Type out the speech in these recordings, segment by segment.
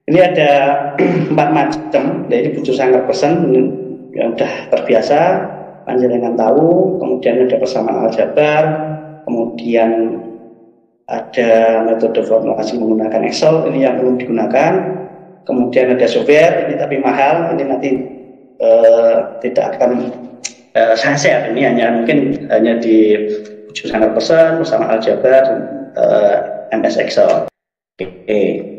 Ini ada 4 macam, jadi butuh sangat persen yang sudah terbiasa, panjenengan tahu. Kemudian ada persamaan aljabar, kemudian ada metode formulasi menggunakan Excel, ini yang belum digunakan. Kemudian ada software, ini tapi mahal, ini nanti tidak akan saya share, ini mungkin hanya di 100% bersama aljabar dan MS Excel. Oke.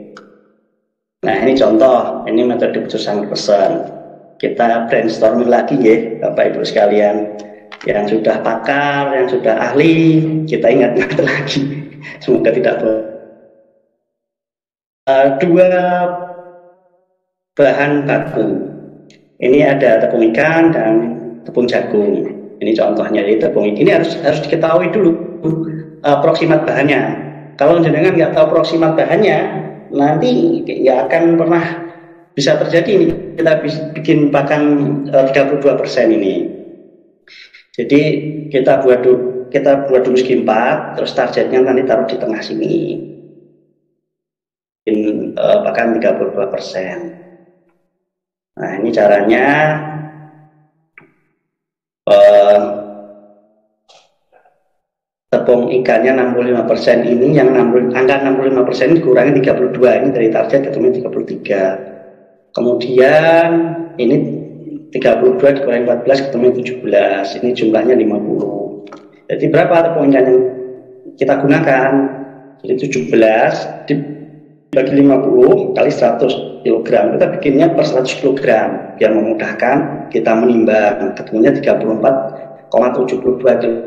Nah ini contoh, ini metode 100%. Kita brainstorming lagi ya Bapak Ibu sekalian, yang sudah pakar, yang sudah ahli, kita ingat lagi. Semoga tidak dua bahan baku. Ini ada tepung ikan dan tepung jagung. Ini contohnya, ini tepung. Ini harus diketahui dulu proksimat bahannya. Kalau jenengan nggak tahu proksimat bahannya, nanti nggak akan pernah bisa terjadi ini. Kita bikin pakan 32% ini. Jadi kita buat dulu segi 4, terus targetnya nanti taruh di tengah sini. Pakan 32%. Nah ini caranya. Tepung ikannya 65%, ini yang angka 65% dikurangi 32, ini dari target ketemu 33. Kemudian ini 32 dikurangi 14 ketemu 17, ini jumlahnya 50. Jadi berapa tepung ikan yang kita gunakan? Jadi 17 dibagi 50 kali 100 kg, kita bikinnya per 100 kg biar memudahkan kita menimbang. Ketemunya 34,72 kg.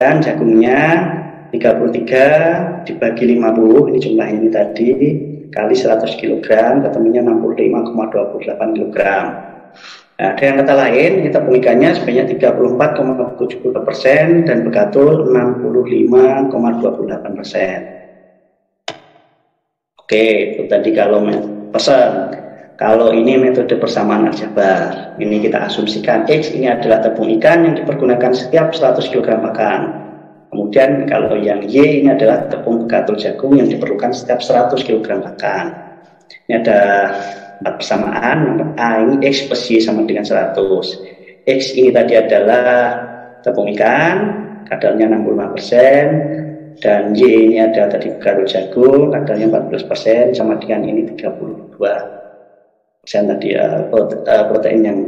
Dan jagungnya 33 dibagi 50, ini jumlahnya ini tadi, kali 100 kg, ketemunya 65,28 kg. Nah, dengan kata lain, kita tepung ikannya sebanyak 34,72% dan begatul 65,28%. Oke, itu tadi kalau pesan. Kalau ini metode persamaan aljabar, ini kita asumsikan X ini adalah tepung ikan yang dipergunakan setiap 100 kg pakan. Kemudian kalau yang Y ini adalah tepung begatul jagung yang diperlukan setiap 100 kg pakan. Ini ada 4 persamaan. Nomor A ini X plus Y sama dengan 100. X ini tadi adalah tepung ikan, kadarnya 65%, dan Y ini adalah tadi begatul jagung, kadarnya 14%, sama dengan ini 32%. Tadi protein yang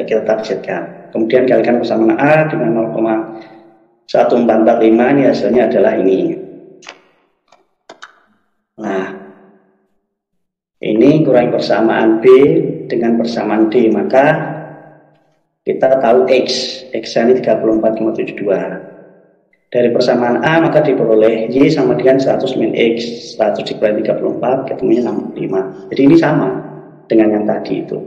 kita targetkan. Kemudian kalikan persamaan A dengan 0,1445, ini hasilnya adalah ini. Nah, ini kurangi persamaan B dengan persamaan D, maka kita tahu X ini 34,72. Dari persamaan A maka diperoleh Y sama dengan 100 min X, 100 dikurangi 34 ketemunya 65. Jadi ini sama dengan yang tadi itu.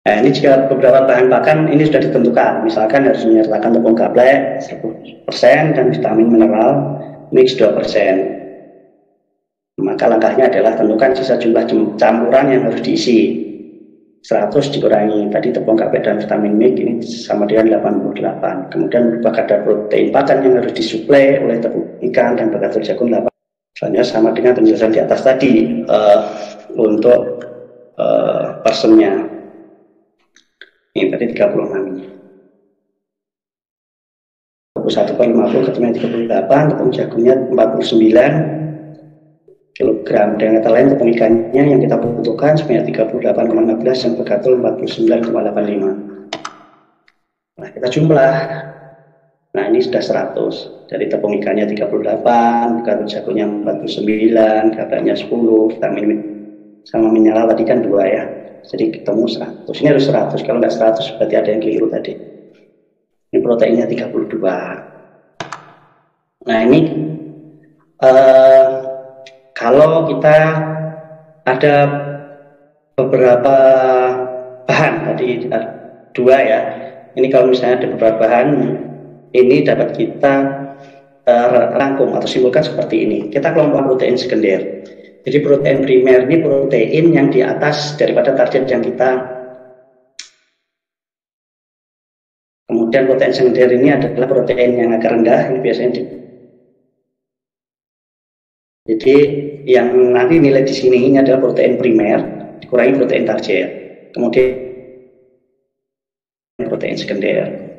Nah, ini jika beberapa bahan pakan ini sudah ditentukan, misalkan harus menyertakan tepung gaplek 1% dan vitamin mineral mix 2%. Maka langkahnya adalah tentukan sisa jumlah campuran yang harus diisi. 100 dikurangi tadi tepung gaplek dan vitamin mix, ini sama dengan 88. Kemudian berubah kadar protein pakan yang harus disuplai oleh tepung ikan dan begatul jagung 8. Soalnya sama dengan penjelasan di atas tadi untuk persennya. Ini tadi 36. 21,50 ketemu 38, tepung jagungnya 49 kg. Dengan kata lain tepung ikannya yang kita butuhkan sebanyak 38,16 yang begatul 49,85. Nah kita jumlah. Nah ini sudah 100. Dari tepung ikannya 38, begatul jagungnya 49, gapleknya 10, vitamin sama mineral tadi kan 2 ya. Jadi ketemu 100. Ini harus 100. Kalau nggak 100 berarti ada yang keliru tadi. Ini proteinnya 32. Nah ini kalau kita ada beberapa bahan tadi 2 ya. Ini kalau misalnya ada beberapa bahan, ini dapat kita rangkum atau simpulkan seperti ini. Kita kelompok protein sekunder. Jadi protein primer ini protein yang di atas daripada target yang kita. Kemudian protein sekunder ini adalah protein yang agak rendah, ini biasanya Jadi yang nanti nilai di sini ini adalah protein primer dikurangi protein target, kemudian protein sekunder.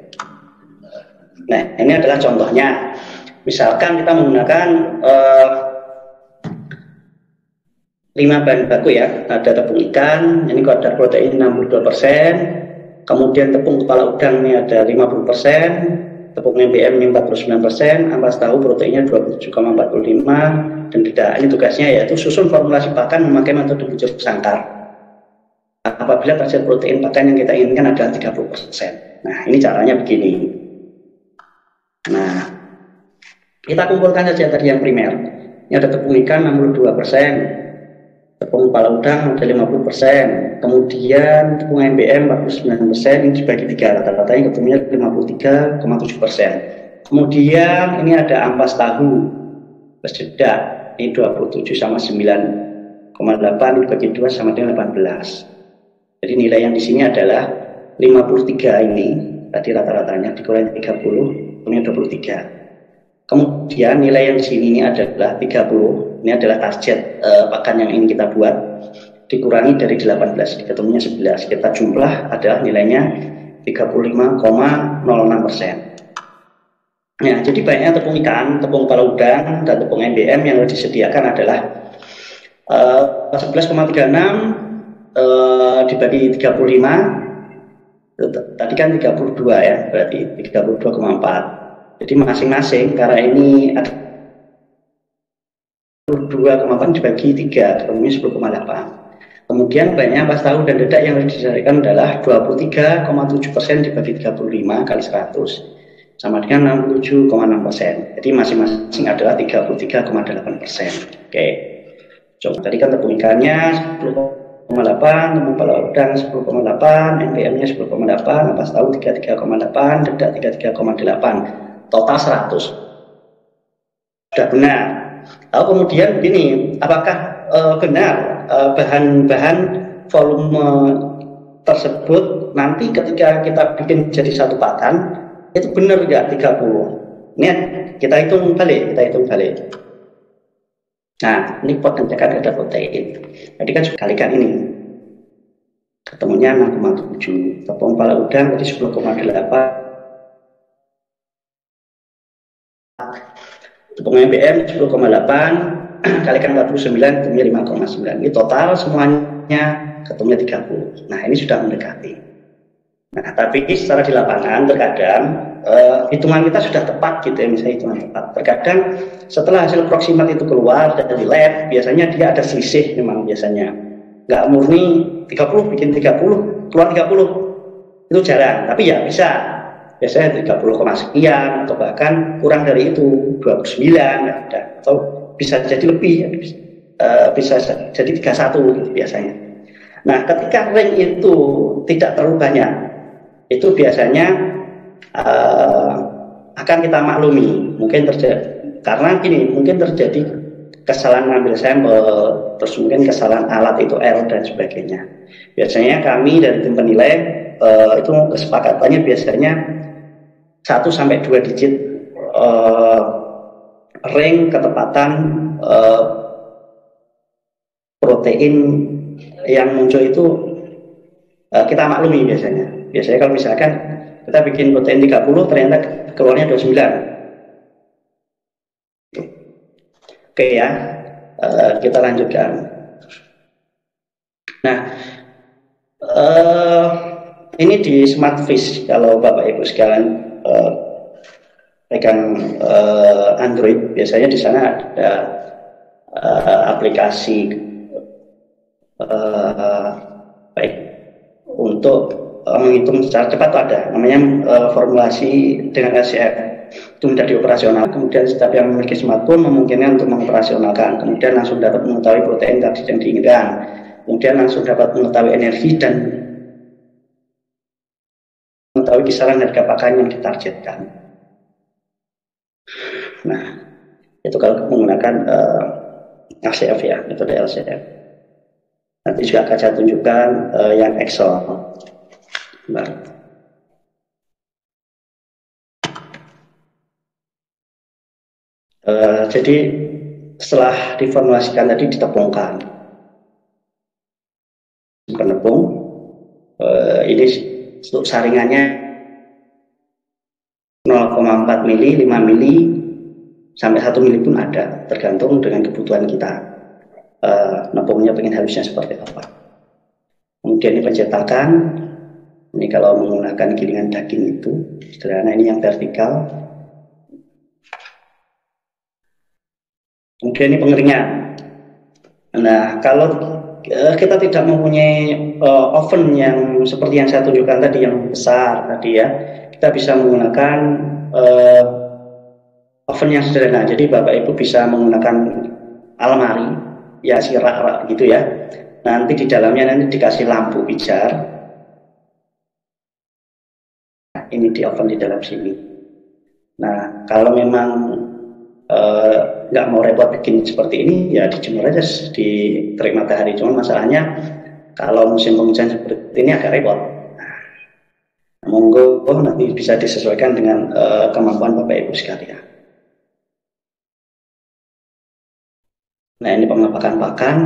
Nah, ini adalah contohnya. Misalkan kita menggunakan 5 bahan baku ya, ada tepung ikan, ini kadar protein 62%, kemudian tepung kepala udang ini ada 50%, tepung MBM ini 49%, ampas tahu proteinnya 27,45, dan tidak. Ini tugasnya yaitu susun formulasi pakan memakai metode bujur sangkar. Apabila target protein pakan yang kita inginkan adalah 30%. Nah, ini caranya begini. Nah, kita kumpulkan saja tadi yang primer. Ini ada tepung ikan 62%, tepung kepala udang ada 50%, kemudian tepung MBM 49%, ini dibagi 3, rata-ratanya ketemunya 53,7%. Kemudian ini ada ampas tahu plus jeda, ini 27 sama 9,8 dibagi 2 sama dengan 18. Jadi nilai yang di sini adalah 53 ini, tadi rata-ratanya dikurangi 30, ini 23. Kemudian nilai yang di sini ini adalah 30, ini adalah target pakan yang ingin kita buat, dikurangi dari 18, ketemunya 11, kita jumlah adalah nilainya 35,06%. Nah, jadi banyak tepung ikan, tepung kepala udang, dan tepung MBM yang disediakan adalah 11,36 dibagi 35, tadi kan 32 ya, berarti 32,4. Jadi masing-masing karena ini ada 2,8 dibagi 3, ketemunya 10,8. Kemudian banyak ampas tahu dan dedak yang disediakan adalah 23,7% dibagi 35 kali 100 sama dengan 67,6%. Jadi masing-masing adalah 33,8%. Oke. Coba tadi kan tepung ikannya 10,8, tepung kepala udang 10,8, MBM-nya 10,8, ampas tahu 33,8, dedak 33,8. Total 100. Sudah benar. Lalu kemudian begini, apakah benar bahan-bahan volume tersebut nanti ketika kita bikin jadi satu pakan itu benar nggak 30? Ini kita hitung balik, Nah, ini potensi kadar protein. Jadi kan kalikan ini. Ketemunya 6,7. Tepung kepala udang tadi 10,8. Tepung MBM 10,8 kalikan 49 ketemunya 5,9. Ini total semuanya ketemunya 30. Nah, ini sudah mendekati. Nah, tapi secara di lapangan terkadang hitungan kita sudah tepat gitu ya, misalnya hitungan tepat. Terkadang setelah hasil proximal itu keluar dari lab, biasanya dia ada selisih memang biasanya. Nggak murni 30 bikin 30, keluar 30. Itu jarang, tapi ya bisa. Biasanya 30, sekian atau bahkan kurang dari itu 29 ada, atau bisa jadi lebih, bisa jadi 31 gitu biasanya. Nah, ketika range itu tidak terlalu banyak, itu biasanya akan kita maklumi, mungkin terjadi karena gini, mungkin terjadi kesalahan ngambil sampel, terus mungkin kesalahan alat itu error dan sebagainya. Biasanya kami dari tim penilai itu kesepakatannya biasanya 1-2 digit range ketepatan protein yang muncul itu kita maklumi biasanya. Biasanya kalau misalkan kita bikin protein 30 ternyata keluarnya 29. Oke ya, kita lanjutkan. Nah, ini di Smartfish kalau Bapak Ibu sekalian pegang Android, biasanya di sana ada aplikasi baik untuk menghitung secara cepat ada namanya formulasi dengan LCF. Itu menjadi operasional, kemudian setiap yang memiliki smartphone memungkinkan untuk mengoperasionalkan, kemudian langsung dapat mengetahui protein tadi yang diinginkan, kemudian langsung dapat mengetahui energi dan mengetahui kisaran harga pakan yang ditargetkan. Nah, itu kalau menggunakan LCF ya, metode LCF. Nanti juga akan saya tunjukkan yang Excel. Bentar. Jadi setelah diformulasikan tadi ditepungkan. Penepung, ini untuk saringannya 0,4 mili, 5 mili, sampai 1 mili pun ada, tergantung dengan kebutuhan kita. Nepungnya pengen halusnya seperti apa. Kemudian ini pencetakan. Ini kalau menggunakan gilingan daging itu sederhana, ini yang vertikal. Kemudian ini pengeringan. Nah, kalau kita tidak mempunyai oven yang seperti yang saya tunjukkan tadi, yang besar tadi ya, kita bisa menggunakan oven yang sederhana. Jadi Bapak Ibu bisa menggunakan almari, ya si rak-rak gitu ya. Nanti di dalamnya nanti dikasih lampu pijar. Ini di oven di dalam sini. Nah, kalau memang nggak mau repot bikin seperti ini, ya dijemur aja di terik matahari. Cuma masalahnya kalau musim penghujan seperti ini agak repot. Nah, monggo nanti bisa disesuaikan dengan kemampuan Bapak Ibu sekalian. Nah, ini pengapakan pakan.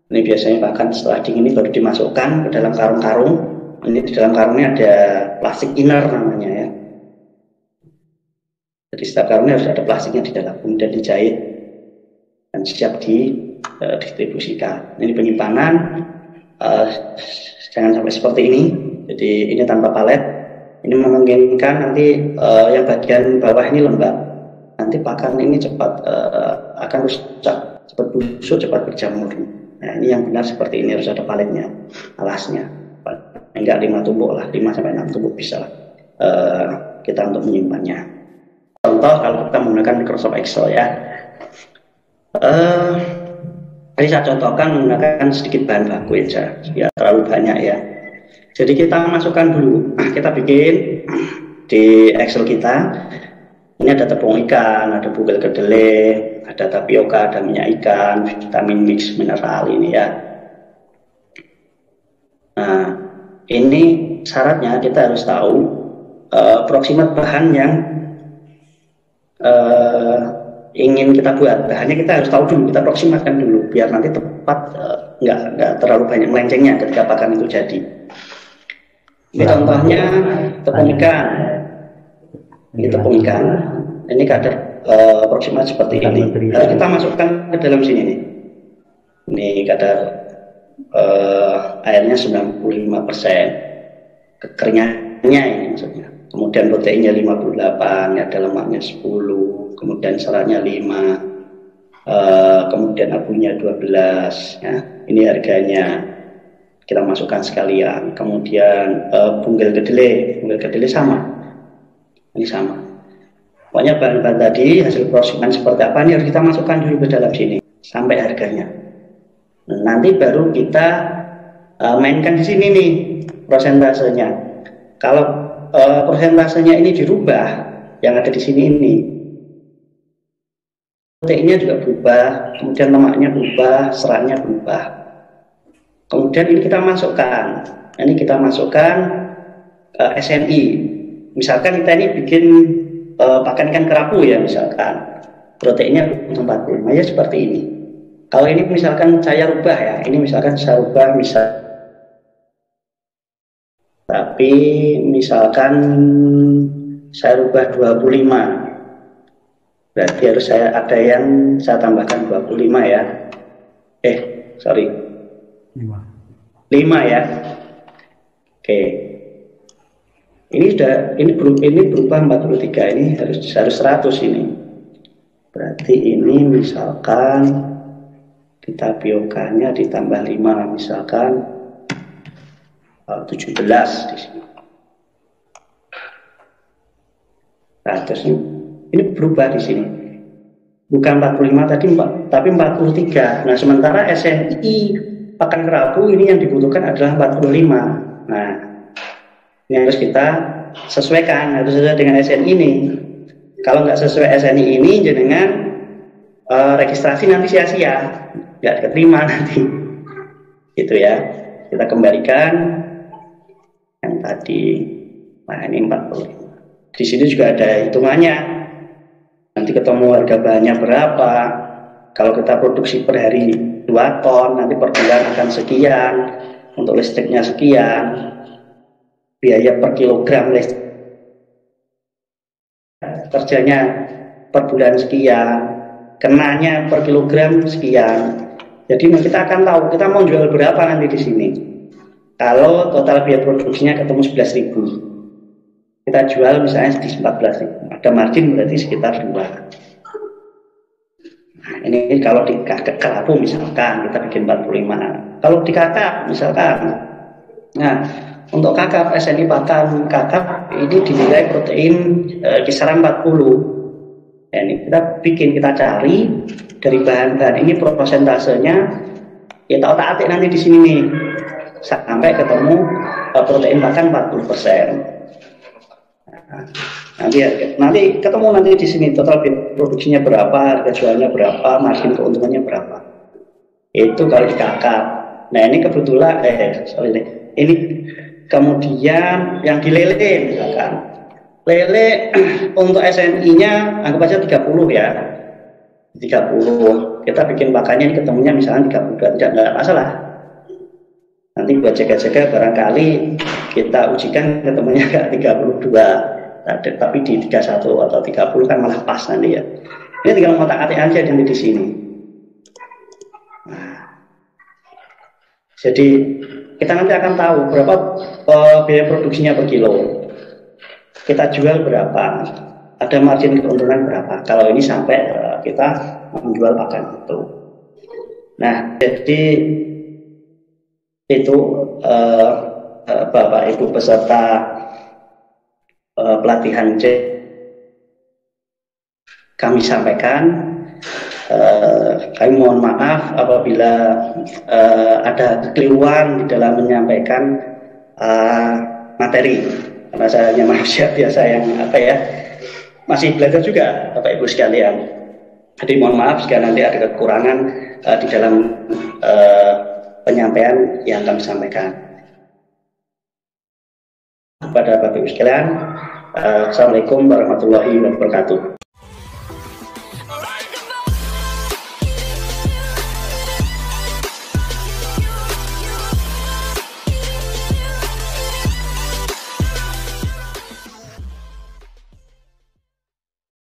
Ini biasanya pakan setelah dingin ini baru dimasukkan ke dalam karung-karung. Ini di dalam karungnya ada plastik inner namanya ya. Jadi setiap karungnya harus ada plastiknya di dalam, kemudian dijahit dan siap didistribusikan. Ini penyimpanan, jangan sampai seperti ini. Jadi ini tanpa palet. Ini memungkinkan nanti yang bagian bawah ini lembab. Nanti pakan ini cepat akan rusak, cepat busuk, cepat berjamur. Nah, ini yang benar seperti ini, harus ada paletnya, alasnya. Enggak 5 tumpuk lah, 5 sampai 6 tumpuk bisa lah kita untuk menyimpannya. Contoh kalau kita menggunakan Microsoft Excel ya, tadi saya contohkan menggunakan sedikit bahan baku aja, ya terlalu banyak ya. Jadi kita masukkan dulu, kita bikin di Excel kita, ini ada tepung ikan, ada bugel kedelai, ada tapioka, ada minyak ikan, vitamin mix mineral ini ya. Nah, ini syaratnya kita harus tahu proximat bahan yang ingin kita buat. Bahannya kita harus tahu dulu, kita proximatkan dulu biar nanti tepat, nggak terlalu banyak melencengnya ketika pakan itu jadi. Ini contohnya tepung ikan. Ini tepung ikan. Ini kadar proximat seperti ini. Harus kita masukkan ke dalam sini nih. Ini kadar airnya 95%, kekeringannya ini maksudnya. Kemudian proteinnya 58, ada lemaknya 10, kemudian seratnya 5, kemudian abunya 12 ya. Ini harganya kita masukkan sekalian. Kemudian bugel kedelai sama, ini sama. Pokoknya bahan-bahan tadi hasil proses seperti apa ini harus kita masukkan dulu ke dalam sini sampai harganya. Nanti baru kita mainkan di sini nih prosentasenya. Kalau prosentasenya ini dirubah, yang ada di sini ini, proteinnya juga berubah, kemudian lemaknya berubah, seratnya berubah. Kemudian ini kita masukkan, SNI. Misalkan kita ini bikin pakan ikan kerapu ya, misalkan proteinnya 45 ya seperti ini. Kalau ini misalkan saya rubah ya, ini misalkan saya rubah tapi misalkan saya rubah 25, berarti harus ada yang saya tambahkan 25 ya. Sorry, 5 ya. Oke. Ini berubah 43, ini harus 100 ini. Berarti ini misalkan di tapiokanya ditambah 5, misalkan 17 di sini. 100 ini berubah di sini. Bukan 45 tadi, tapi 43. Nah, sementara SNI pakan kerapu ini yang dibutuhkan adalah 45. Nah, ini harus kita sesuaikan, harus sesuai dengan SNI ini. Kalau nggak sesuai SNI ini, jenengan registrasi nanti sia-sia, nggak keterima nanti, gitu ya. Kita kembalikan yang tadi. Nah, ini 45. Di sini juga ada hitungannya. Nanti ketemu harga bahannya berapa, kalau kita produksi per hari 2 ton, nanti per bulan akan sekian, untuk listriknya sekian, biaya per kilogram listrik kerjanya per bulan sekian, kenanya per kilogram sekian. Jadi kita akan tahu kita mau jual berapa nanti di sini. Kalau total biaya produksinya ketemu 11.000, kita jual misalnya di 14.000, ada margin berarti sekitar 2. Nah, ini kalau di kelabu misalkan kita bikin 45. Kalau di kakap misalkan, nah untuk kakap SNI pakan kakap ini dinilai protein kisaran 40. Ya, ini kita cari dari bahan-bahan ini prosentasenya, ya otak-atik nanti di sini nih sampai ketemu protein pakan 40%. Nanti ketemu nanti di sini total produksinya berapa, harga jualnya berapa, margin keuntungannya berapa. Itu kalau di kakap. Nah ini kebetulan ini kemudian yang di lele misalkan. Lele untuk SNI-nya anggap aja 30 ya. 30. Kita bikin pakannya ini ketemunya misalnya 32, tidak masalah. Nanti buat jaga-jaga barangkali kita ujikan ketemunya ke 32. Tapi di 31 atau 30 kan malah pas nanti ya. Ini tinggal ngotak-atik aja nanti di sini. Nah, jadi kita nanti akan tahu berapa biaya produksinya per kilo. Kita jual berapa, ada margin keuntungan berapa. Kalau ini sampai kita menjual pakan itu. Nah, jadi itu Bapak Ibu peserta pelatihan C kami sampaikan, kami mohon maaf apabila ada kekeliruan di dalam menyampaikan materi, karena saya hanya manusia biasa yang masih belajar juga Bapak Ibu sekalian. Jadi mohon maaf jika nanti ada kekurangan di dalam penyampaian yang kami sampaikan. Kepada Bapak Ibu sekalian, Assalamualaikum warahmatullahi wabarakatuh.